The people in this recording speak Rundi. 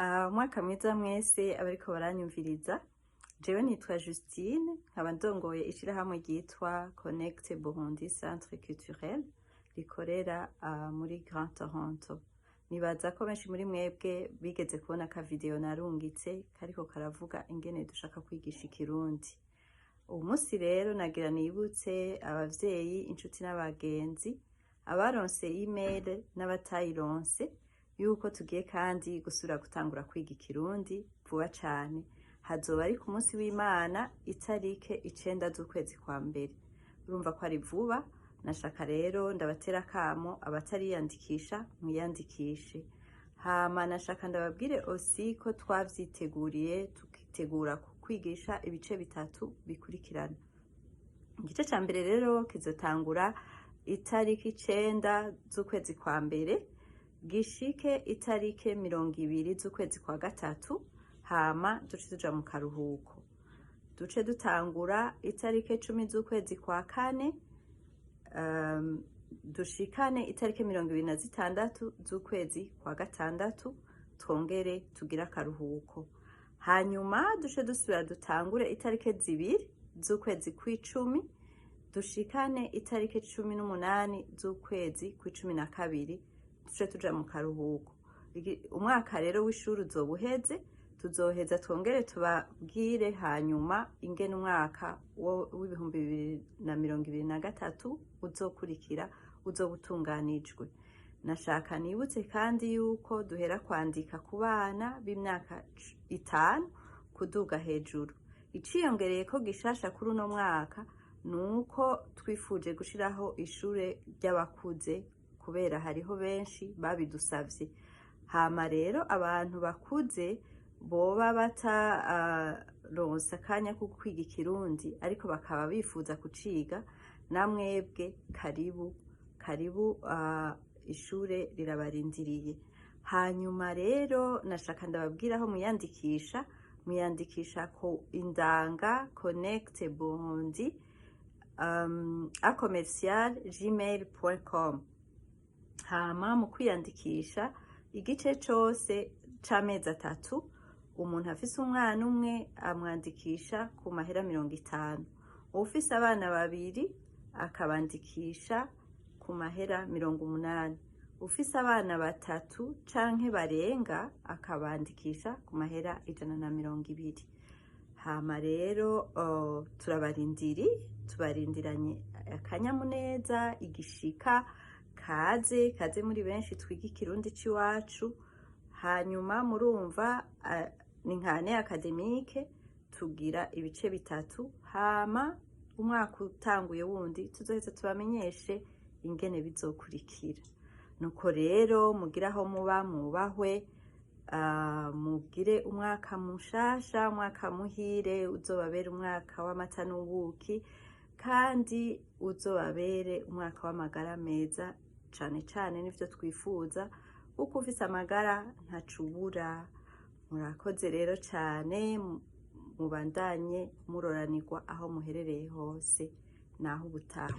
Umwaka mwiza mwese abariko baranyumviriza. Jewe nitwa Justine, nkaba ndongoye ishirahamwe ryitwa Connect Burundi Centre Culturel rikorera muri Grand Toronto. Nibaza ko benshi muri mwebwe bigeze kubona ka video narungitse kariko karavuga ingene dushaka kwigisha ikirundi. Uyu munsi rero nagira nibutse abavyeyi, inshuti n'abagenzi, abaronse email n'abatayironse yuko tugiye kandi gusubira gutangura kwiga ikirundi vuba cane. Hazoba ari ku munsi w'Imana itarike 9 z'ukwezi kwa mbere. Urumva ko ari vuba. Nashaka rero ndabatera kamo abatariyandikisha mwiyandikishe. Hama nashaka ndababwire aussi ko twavyiteguriye tukitegura kwigisha ibice bitatu bikurikirana. Igice ca mbere rero kizotangura itariki 9 z'ukwezi kwa mbere gishike itarike 20 z'ukwezi kwa gatatu, hama duce tuja mu karuhuko. Duce dutangura itarike 10 z'ukwezi kwa kane, dushikane itarike 26 z'ukwezi kwa gatandatu, twongere tugira akaruhuko. Hanyuma duce dusubira dutangure itarike 2 z'ukwezi kw'icumi, dushikane itarike 18 z'ukwezi kw'icumi na kabiri, duce tuja mu karuhuko. Umwaka rero w'ishuri uzobuheze, tuzoheza twongere tubabwire hanyuma ingene umwaka w'ibihumbi 2023 uzokurikira uzobutunganijwe. Nashaka nibutse kandi yuko duhera kwandika ku bana b'imyaka 5 kuduga hejuru. Iciyongereye ko gishasha kuri uno mwaka nuko twifuje gushiraho ishure ry'abakuze kubera hariho benshi babidusavye. Hama rero abantu bakuze boba bataronse akanya ko kwiga ikirundi ariko bakaba bifuza kuciga, namwebwe karibu ishure rirabarindiriye. Hanyuma rero nashaka ndababwiraho muyandikisha ko indanga Connect Burundi @gmail.com. Hama mu kwiyandikisha igice cose c'amezi 3, umuntu afise umwana umwe amwandikisha ku mahera 50. Ufise abana babiri akabandikisha ku mahera 80. Ufise abana 3 canke barenga akabandikisha ku mahera 120. Hama rero tubarindiranye akanyamuneza, igishika, kaze muri benshi twiga ikirundi c'iwacu. Hanyuma murumva ni nkane akademike tugira ibice bitatu, hama umwaka utanguye wundi tuzoheza tubamenyeshe ingene bizokurikira. Nuko rero mugiraho muba mubahwe, mugire umwaka mushasha, umwaka muhire, uzobabere umwaka w'amata n'ubuki, kandi uzobabere umwaka w'amagara meza cane cane nivyo twifuza, kuko ufise amagara ntacubura. Murakoze rero cane, mubandanye muroranirwa aho muherereye hose, naho ubutaha.